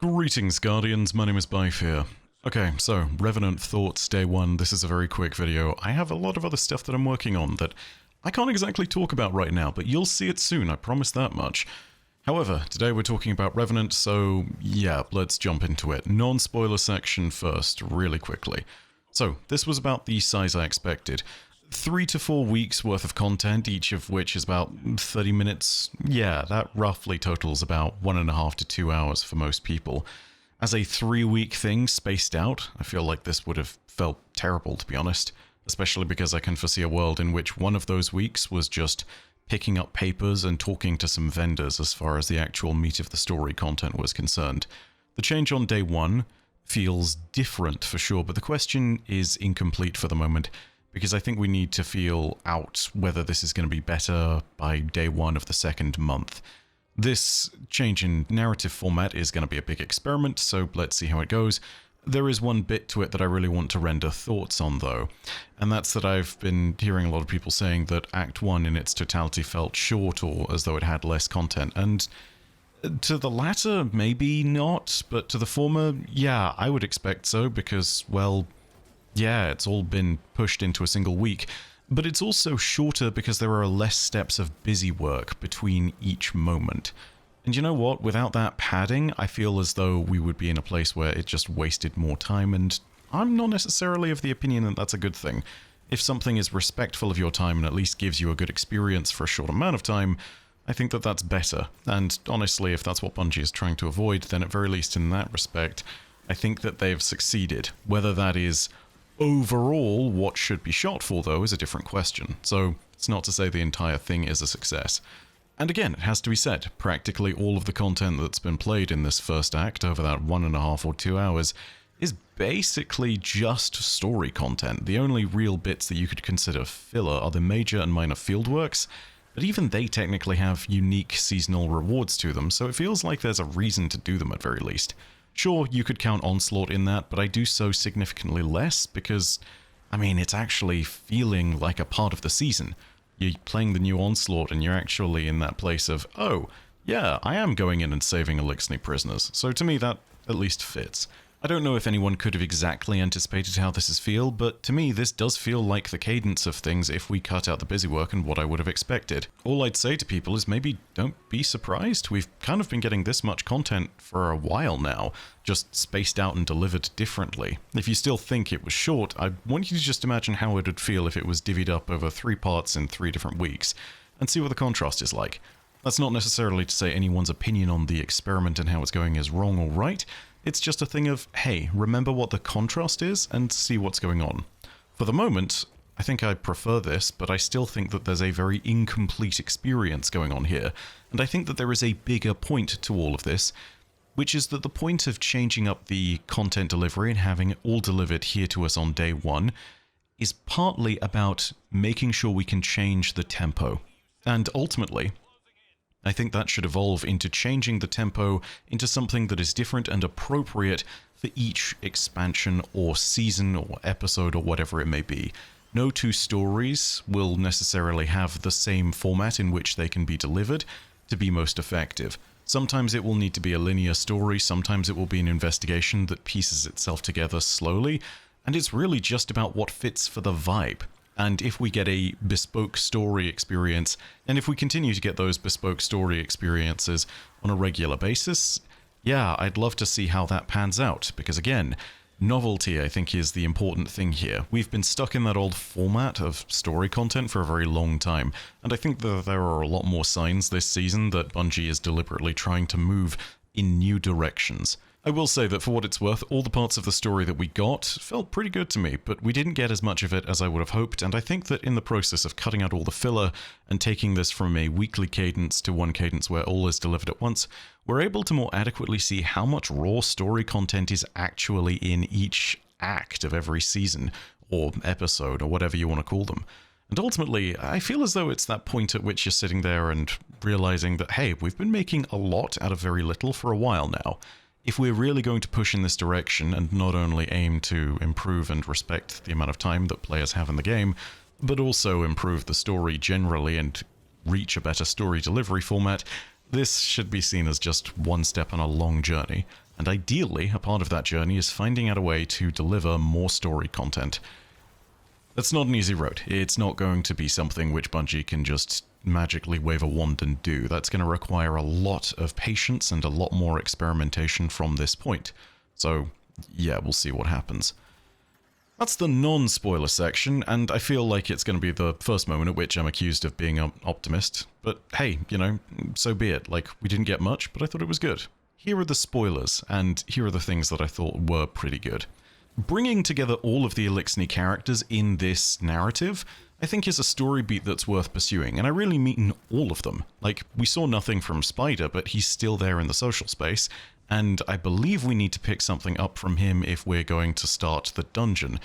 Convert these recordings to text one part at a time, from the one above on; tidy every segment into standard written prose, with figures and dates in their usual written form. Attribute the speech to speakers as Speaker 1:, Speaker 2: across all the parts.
Speaker 1: Greetings, Guardians. My name is Bife here. Okay, so, Revenant Thoughts Day 1. This is a very quick video. I have a lot of other stuff that I'm working on that I can't exactly talk about right now, but you'll see it soon, I promise that much. However, today we're talking about Revenant, so yeah, let's jump into it. Non-spoiler section first, really quickly. So, this was about the size I expected. 3 to 4 weeks worth of content, each of which is about 30 minutes. Yeah, that roughly totals about 1.5 to 2 hours for most people. As a 3-week thing spaced out, I feel like this would have felt terrible, to be honest. Especially because I can foresee a world in which one of those weeks was just picking up papers and talking to some vendors as far as the actual meat of the story content was concerned. The change on day 1 feels different for sure, but the question is incomplete for the moment, because I think we need to feel out whether this is going to be better by day 1 of the second month. This change in narrative format is going to be a big experiment, so let's see how it goes. There is one bit to it that I really want to render thoughts on, though, and that's that I've been hearing a lot of people saying that Act 1 in its totality felt short or as though it had less content, and to the latter, maybe not, but to the former, yeah, I would expect so, because, well, yeah, it's all been pushed into a single week, but it's also shorter because there are less steps of busy work between each moment. And you know what? Without that padding, I feel as though we would be in a place where it just wasted more time, and I'm not necessarily of the opinion that that's a good thing. If something is respectful of your time and at least gives you a good experience for a short amount of time, I think that that's better. And honestly, if that's what Bungie is trying to avoid, then at very least in that respect, I think that they've succeeded. Whether that is overall what should be shot for, though, is a different question. So it's not to say the entire thing is a success. And again, it has to be said, practically all of the content that's been played in this first act over that 1.5 or 2 hours is basically just story content. The only real bits that you could consider filler are the major and minor fieldworks, but even they technically have unique seasonal rewards to them, so it feels like there's a reason to do them at very least. Sure, you could count Onslaught in that, but I do so significantly less because, I mean, it's actually feeling like a part of the season. You're playing the new Onslaught and you're actually in that place of, oh, yeah, I am going in and saving Eliksni prisoners, so to me that at least fits. I don't know if anyone could have exactly anticipated how this is feel, but to me this does feel like the cadence of things if we cut out the busy work and what I would have expected. All I'd say to people is maybe don't be surprised. We've kind of been getting this much content for a while now, just spaced out and delivered differently. If you still think it was short, I want you to just imagine how it would feel if it was divvied up over 3 parts in 3 different weeks, and see what the contrast is like. That's not necessarily to say anyone's opinion on the experiment and how it's going is wrong or right. It's just a thing of, hey, remember what the contrast is and see what's going on. For the moment, I think I prefer this, but I still think that there's a very incomplete experience going on here, and I think that there is a bigger point to all of this, which is that the point of changing up the content delivery and having it all delivered here to us on day 1 is partly about making sure we can change the tempo. And ultimately, I think that should evolve into changing the tempo into something that is different and appropriate for each expansion or season or episode or whatever it may be. No 2 stories will necessarily have the same format in which they can be delivered to be most effective. Sometimes it will need to be a linear story, sometimes it will be an investigation that pieces itself together slowly, and it's really just about what fits for the vibe. And if we get a bespoke story experience, and if we continue to get those bespoke story experiences on a regular basis, yeah, I'd love to see how that pans out, because again, novelty I think is the important thing here. We've been stuck in that old format of story content for a very long time, and I think that there are a lot more signs this season that Bungie is deliberately trying to move in new directions. I will say that for what it's worth, all the parts of the story that we got felt pretty good to me, but we didn't get as much of it as I would have hoped, and I think that in the process of cutting out all the filler and taking this from a weekly cadence to one cadence where all is delivered at once, we're able to more adequately see how much raw story content is actually in each act of every season, or episode, or whatever you want to call them. And ultimately, I feel as though it's that point at which you're sitting there and realizing that, hey, we've been making a lot out of very little for a while now. If we're really going to push in this direction and not only aim to improve and respect the amount of time that players have in the game, but also improve the story generally and reach a better story delivery format, this should be seen as just one step on a long journey. And ideally, a part of that journey is finding out a way to deliver more story content. That's not an easy road. It's not going to be something which Bungie can just magically wave a wand and do. That's going to require a lot of patience and a lot more experimentation from this point. So, yeah, we'll see what happens. That's the non-spoiler section, and I feel like it's going to be the first moment at which I'm accused of being an optimist. But hey, you know, so be it. Like, we didn't get much, but I thought it was good. Here are the spoilers, and here are the things that I thought were pretty good. Bringing together all of the Eliksni characters in this narrative, I think is a story beat that's worth pursuing, and I really mean all of them. Like, we saw nothing from Spider, but he's still there in the social space, and I believe we need to pick something up from him if we're going to start the dungeon.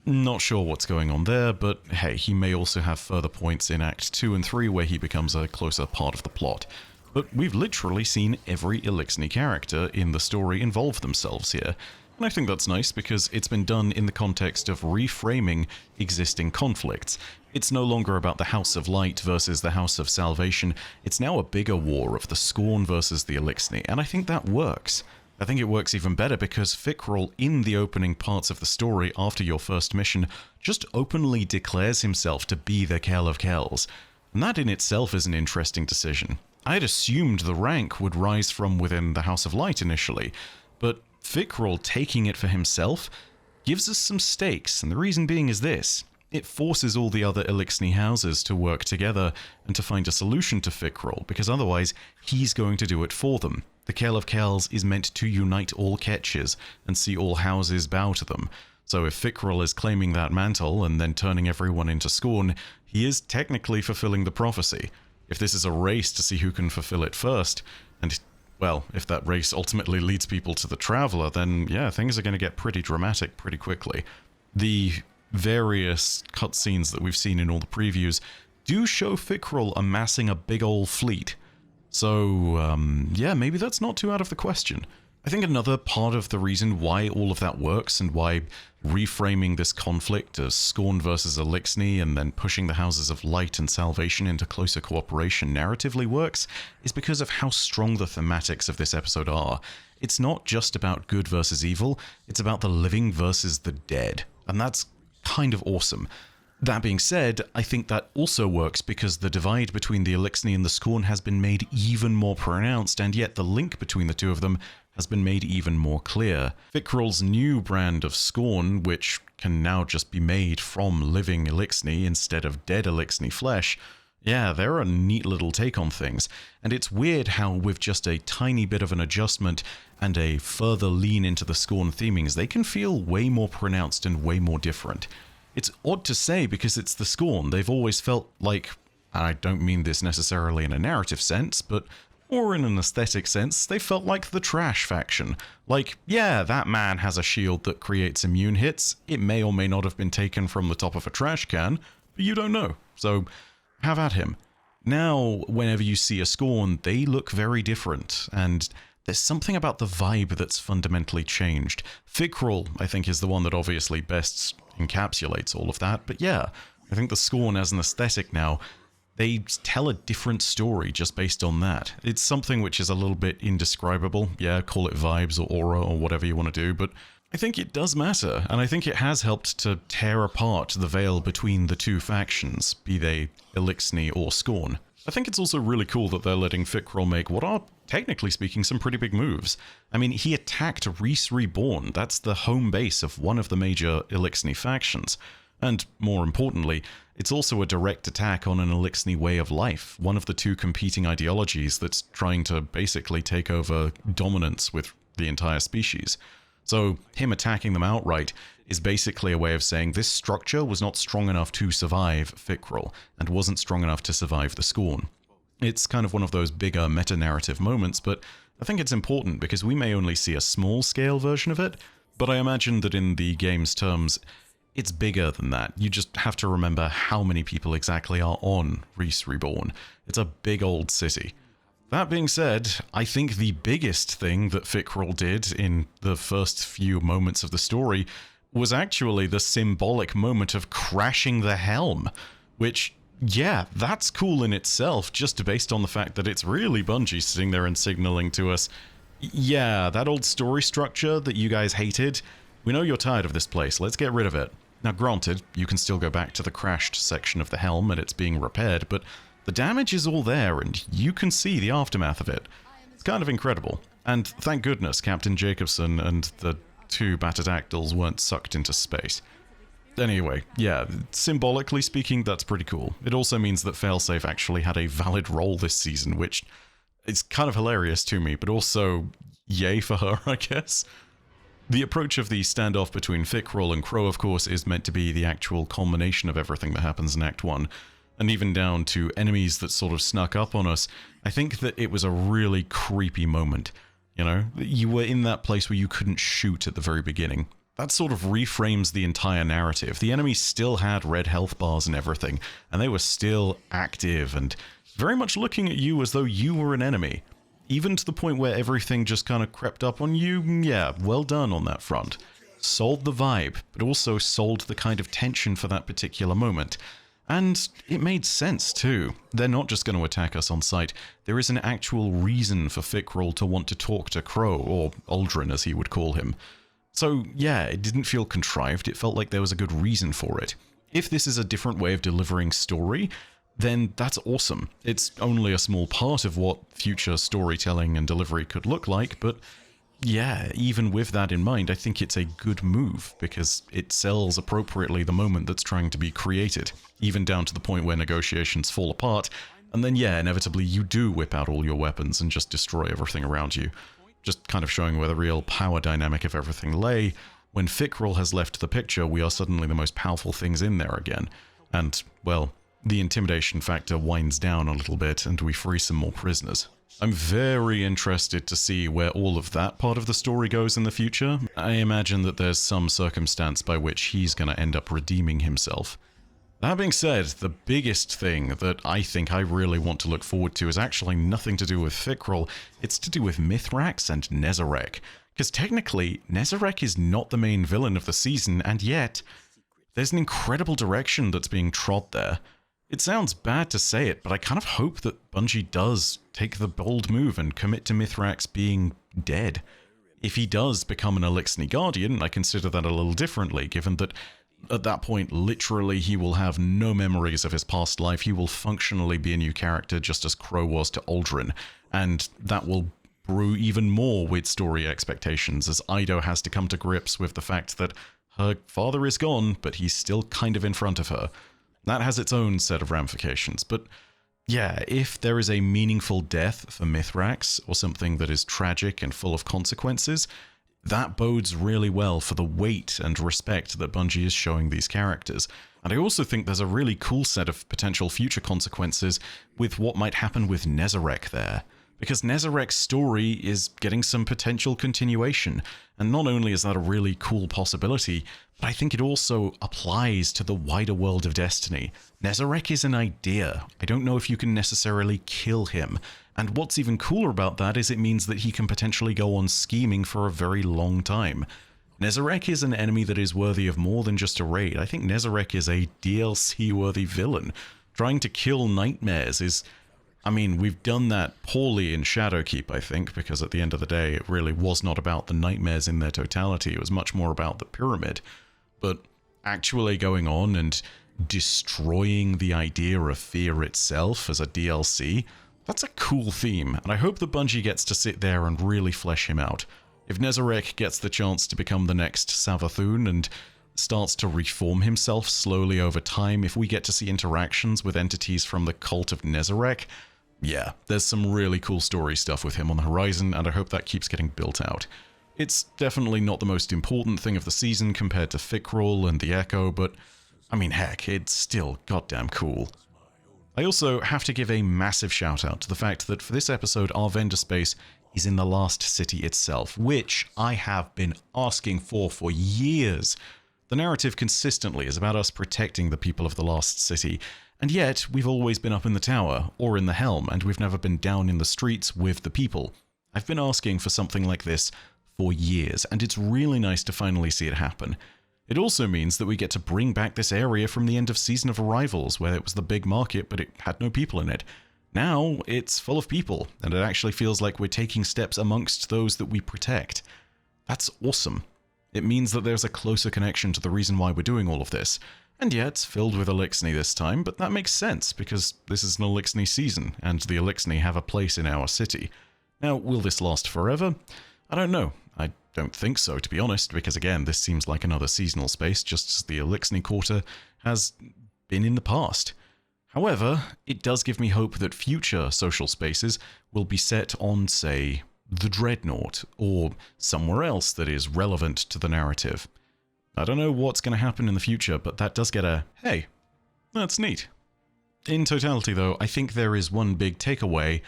Speaker 1: Not sure what's going on there, but hey, he may also have further points in Act 2 and 3 where he becomes a closer part of the plot. But we've literally seen every Eliksni character in the story involve themselves here. And I think that's nice because it's been done in the context of reframing existing conflicts. It's no longer about the House of Light versus the House of Salvation. It's now a bigger war of the Scorn versus the Eliksni, and I think that works. I think it works even better because Fikrul, in the opening parts of the story after your first mission, just openly declares himself to be the Kell of Kells. And that in itself is an interesting decision. I had assumed the rank would rise from within the House of Light initially, but Fikrul taking it for himself gives us some stakes, and the reason being is this. It forces all the other Eliksni houses to work together and to find a solution to Fikrul, because otherwise he's going to do it for them. The Kell of Kells is meant to unite all Ketches and see all houses bow to them. So if Fikrul is claiming that mantle and then turning everyone into Scorn, he is technically fulfilling the prophecy. If this is a race to see who can fulfill it first, and well, if that race ultimately leads people to the Traveler, then yeah, things are going to get pretty dramatic pretty quickly. The various cutscenes that we've seen in all the previews do show Fikrul amassing a big old fleet. So, yeah, maybe that's not too out of the question. I think another part of the reason why all of that works and why reframing this conflict as Scorn versus Eliksni and then pushing the Houses of Light and Salvation into closer cooperation narratively works is because of how strong the thematics of this episode are. It's not just about good versus evil, it's about the living versus the dead, and that's kind of awesome. That being said, I think that also works because the divide between the Eliksni and the Scorn has been made even more pronounced, and yet the link between the two of them has been made even more clear. Fikrul's new brand of Scorn, which can now just be made from living Eliksni instead of dead Eliksni flesh, yeah, they're a neat little take on things. And it's weird how with just a tiny bit of an adjustment and a further lean into the Scorn themings, they can feel way more pronounced and way more different. It's odd to say because it's the Scorn. They've always felt like, and I don't mean this necessarily in a narrative sense, but more in an aesthetic sense, they felt like the trash faction. Like, yeah, that man has a shield that creates immune hits. It may or may not have been taken from the top of a trash can, but you don't know. So, have at him. Now, whenever you see a Scorn, they look very different, and there's something about the vibe that's fundamentally changed. Fikrul, I think, is the one that obviously best encapsulates all of that, but yeah, I think the Scorn as an aesthetic now, they tell a different story just based on that. It's something which is a little bit indescribable, yeah, call it vibes or aura or whatever you want to do, but I think it does matter, and I think it has helped to tear apart the veil between the two factions, be they Eliksni or Scorn. I think it's also really cool that they're letting Fikrul make what are, technically speaking, some pretty big moves. I mean, he attacked Reese Reborn. That's the home base of one of the major Eliksni factions. And more importantly, it's also a direct attack on an Eliksni way of life, one of the two competing ideologies that's trying to basically take over dominance with the entire species. So him attacking them outright is basically a way of saying this structure was not strong enough to survive Fikrul, and wasn't strong enough to survive the Scorn. It's kind of one of those bigger meta-narrative moments, but I think it's important because we may only see a small-scale version of it, but I imagine that in the game's terms, it's bigger than that. You just have to remember how many people exactly are on Reese Reborn. It's a big old city. That being said, I think the biggest thing that Fikrul did in the first few moments of the story was actually the symbolic moment of crashing the helm, which, yeah, that's cool in itself, just based on the fact that it's really Bungie sitting there and signaling to us, Yeah, that old story structure that you guys hated. We know you're tired of this place, let's get rid of it. Now granted, you can still go back to the crashed section of the helm and it's being repaired, but the damage is all there and you can see the aftermath of it. It's kind of incredible. And thank goodness Captain Jacobson and the 2 Batadactyls weren't sucked into space. Anyway, yeah, symbolically speaking, that's pretty cool. It also means that Failsafe actually had a valid role this season, which is kind of hilarious to me, but also yay for her, I guess. The approach of the standoff between Fikrul and Crow, of course, is meant to be the actual culmination of everything that happens in Act 1, and even down to enemies that sort of snuck up on us. I think that it was a really creepy moment, you know? You were in that place where you couldn't shoot at the very beginning. That sort of reframes the entire narrative. The enemy still had red health bars and everything, and they were still active and very much looking at you as though you were an enemy. Even to the point where everything just kind of crept up on you. Yeah, well done on that front. Sold the vibe, but also sold the kind of tension for that particular moment. And it made sense too. They're not just going to attack us on sight. There is an actual reason for Fikrul to want to talk to Crow, or Uldren as he would call him. So yeah, it didn't feel contrived, it felt like there was a good reason for it. If this is a different way of delivering story, then that's awesome. It's only a small part of what future storytelling and delivery could look like, but yeah, even with that in mind, I think it's a good move, because it sells appropriately the moment that's trying to be created, even down to the point where negotiations fall apart, and then yeah, inevitably you do whip out all your weapons and just destroy everything around you. Just kind of showing where the real power dynamic of everything lay. When Fikrul has left the picture, we are suddenly the most powerful things in there again. And, well, the intimidation factor winds down a little bit and we free some more prisoners. I'm very interested to see where all of that part of the story goes in the future. I imagine that there's some circumstance by which he's going to end up redeeming himself. That being said, the biggest thing that I think I really want to look forward to is actually nothing to do with Fikrul, it's to do with Mithrax and Nezarec. Because technically, Nezarec is not the main villain of the season, and yet, there's an incredible direction that's being trod there. It sounds bad to say it, but I kind of hope that Bungie does take the bold move and commit to Mithrax being dead. If he does become an Eliksni Guardian, I consider that a little differently, given that at that point, literally, he will have no memories of his past life. He will functionally be a new character, just as Crow was to Uldren. And that will brew even more with story expectations, as Eido has to come to grips with the fact that her father is gone, but he's still kind of in front of her. That has its own set of ramifications. But yeah, if there is a meaningful death for Mithrax, or something that is tragic and full of consequences, that bodes really well for the weight and respect that Bungie is showing these characters. And I also think there's a really cool set of potential future consequences with what might happen with Nezarec there. Because Nezarec's story is getting some potential continuation, and not only is that a really cool possibility, but I think it also applies to the wider world of Destiny. Nezarec is an idea. I don't know if you can necessarily kill him, and what's even cooler about that is it means that he can potentially go on scheming for a very long time. Nezarec is an enemy that is worthy of more than just a raid. I think Nezarec is a DLC-worthy villain. Trying to kill nightmares is... I mean, we've done that poorly in Shadowkeep, I think, because at the end of the day, it really was not about the nightmares in their totality. It was much more about the pyramid. But actually going on and destroying the idea of fear itself as a DLC, that's a cool theme, and I hope that Bungie gets to sit there and really flesh him out. If Nezarec gets the chance to become the next Savathûn and starts to reform himself slowly over time, if we get to see interactions with entities from the cult of Nezarec, yeah, there's some really cool story stuff with him on the horizon, and I hope that keeps getting built out. It's definitely not the most important thing of the season compared to Fikrul and the Echo, but I mean, heck, it's still goddamn cool. I also have to give a massive shout out to the fact that for this episode, our vendor space is in the Last City itself, which I have been asking for years. The narrative consistently is about us protecting the people of the Lost City, and yet we've always been up in the tower, or in the helm, and we've never been down in the streets with the people. I've been asking for something like this for years, and it's really nice to finally see it happen. It also means that we get to bring back this area from the end of Season of Arrivals, where it was the big market, but it had no people in it. Now it's full of people, and it actually feels like we're taking steps amongst those that we protect. That's awesome. It means that there's a closer connection to the reason why we're doing all of this. And yeah, it's filled with Eliksni this time, but that makes sense, because this is an Eliksni season, and the Eliksni have a place in our city. Now, will this last forever? I don't know. I don't think so, to be honest, because again, this seems like another seasonal space, just as the Eliksni Quarter has been in the past. However, it does give me hope that future social spaces will be set on, say, the Dreadnought, or somewhere else that is relevant to the narrative. I don't know what's going to happen in the future, but that does get a, hey, that's neat. In totality, though, I think there is one big takeaway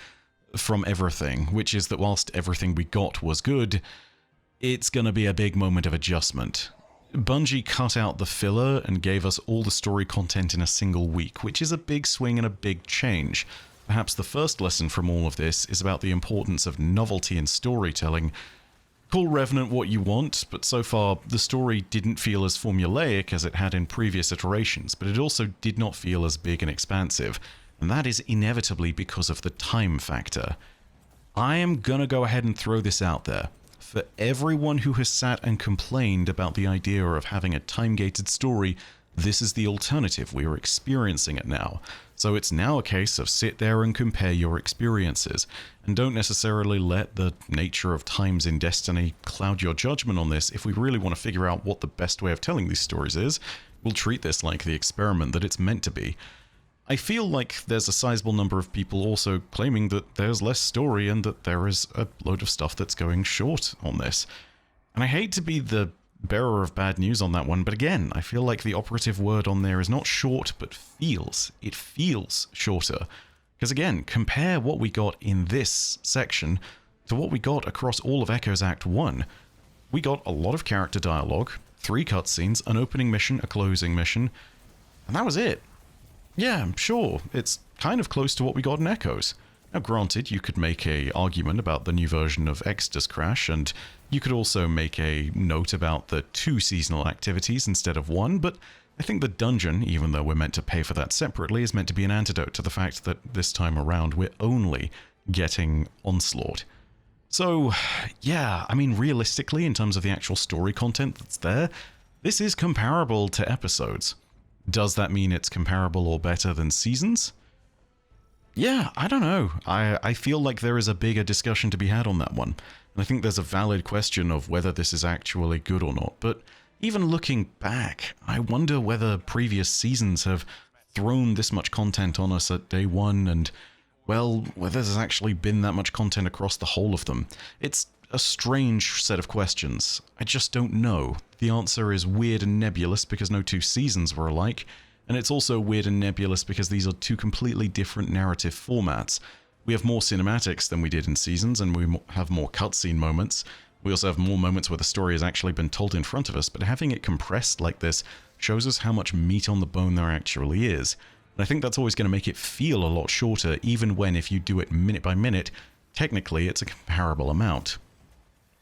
Speaker 1: from everything, which is that whilst everything we got was good, it's going to be a big moment of adjustment. Bungie cut out the filler and gave us all the story content in a single week, which is a big swing and a big change. Perhaps the first lesson from all of this is about the importance of novelty in storytelling. Call Revenant what you want, but so far the story didn't feel as formulaic as it had in previous iterations, but it also did not feel as big and expansive, and that is inevitably because of the time factor. I am gonna go ahead and throw this out there. For everyone who has sat and complained about the idea of having a time-gated story, this is the alternative. We are experiencing it now. So it's now a case of sit there and compare your experiences, and don't necessarily let the nature of times in Destiny cloud your judgment on this. If we really want to figure out what the best way of telling these stories is, we'll treat this like the experiment that it's meant to be. I feel like there's a sizable number of people also claiming that there's less story and that there is a load of stuff that's going short on this. And I hate to be the bearer of bad news on that one, but again, I feel like the operative word on there is not short, but feels. It feels shorter. Because again, compare what we got in this section to what we got across all of Echoes Act 1. We got a lot of character dialogue, 3 cutscenes, an opening mission, a closing mission, and that was it. Yeah, sure, it's kind of close to what we got in Echoes. Now granted, you could make an argument about the new version of Exodus Crash, and you could also make a note about the 2 seasonal activities instead of 1, but I think the dungeon, even though we're meant to pay for that separately, is meant to be an antidote to the fact that this time around we're only getting Onslaught. So, yeah, I mean, realistically, in terms of the actual story content that's there, this is comparable to episodes. Does that mean it's comparable or better than seasons? Yeah, I don't know. I feel like there is a bigger discussion to be had on that one. And I think there's a valid question of whether this is actually good or not. But even looking back, I wonder whether previous seasons have thrown this much content on us at day 1 and, well, whether there's actually been that much content across the whole of them. It's a strange set of questions. I just don't know. The answer is weird and nebulous because no 2 seasons were alike. And it's also weird and nebulous because these are 2 completely different narrative formats. We have more cinematics than we did in seasons, and we have more cutscene moments. We also have more moments where the story has actually been told in front of us, but having it compressed like this shows us how much meat on the bone there actually is. And I think that's always going to make it feel a lot shorter, even when, if you do it minute by minute, technically it's a comparable amount.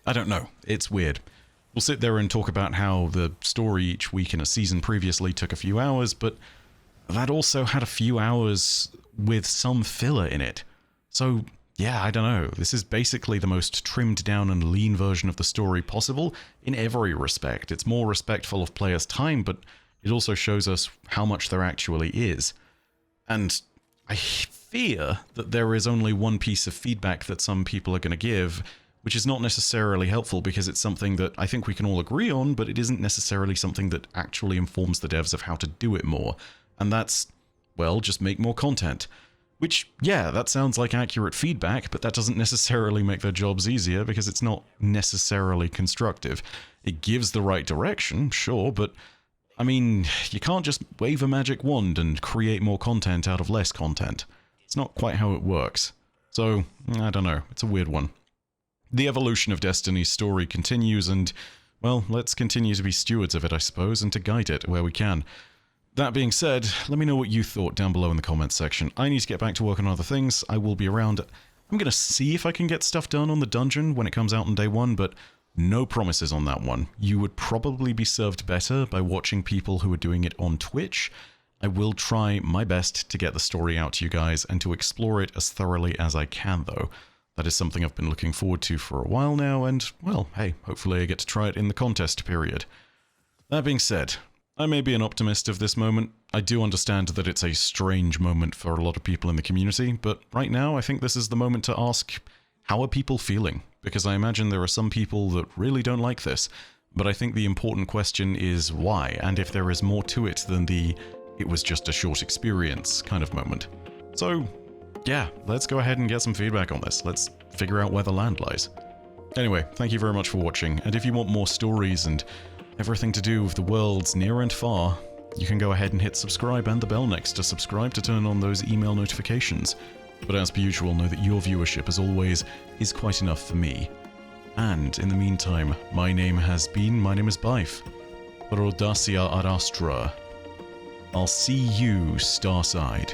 Speaker 1: I don't know. It's weird. We'll sit there and talk about how the story each week in a season previously took a few hours, but that also had a few hours with some filler in it. So, yeah, I don't know. This is basically the most trimmed down and lean version of the story possible in every respect. It's more respectful of players' time, but it also shows us how much there actually is. And I fear that there is only one piece of feedback that some people are going to give, which is not necessarily helpful because it's something that I think we can all agree on, but it isn't necessarily something that actually informs the devs of how to do it more. And that's, well, just make more content. Which, yeah, that sounds like accurate feedback, but that doesn't necessarily make their jobs easier because it's not necessarily constructive. It gives the right direction, sure, but I mean, you can't just wave a magic wand and create more content out of less content. It's not quite how it works. So, I don't know, it's a weird one. The evolution of Destiny's story continues and, well, let's continue to be stewards of it, I suppose, and to guide it where we can. That being said, let me know what you thought down below in the comments section. I need to get back to work on other things. I will be around. I'm going to see if I can get stuff done on the dungeon when it comes out on day 1, but no promises on that one. You would probably be served better by watching people who are doing it on Twitch. I will try my best to get the story out to you guys and to explore it as thoroughly as I can, though. That is something I've been looking forward to for a while now, and, well, hey, hopefully I get to try it in the contest period. That being said, I may be an optimist of this moment. I do understand that it's a strange moment for a lot of people in the community, but right now I think this is the moment to ask, how are people feeling? Because I imagine there are some people that really don't like this, but I think the important question is why, and if there is more to it than the "it was just a short experience" kind of moment. So, yeah, let's go ahead and get some feedback on this. Let's figure out where the land lies. Anyway, thank you very much for watching, and if you want more stories and everything to do with the worlds near and far, you can go ahead and hit subscribe and the bell next to subscribe to turn on those email notifications. But as per usual, know that your viewership, as always, is quite enough for me. And in the meantime, my name is Bife. Rodacia Arastra. I'll see you, Starside.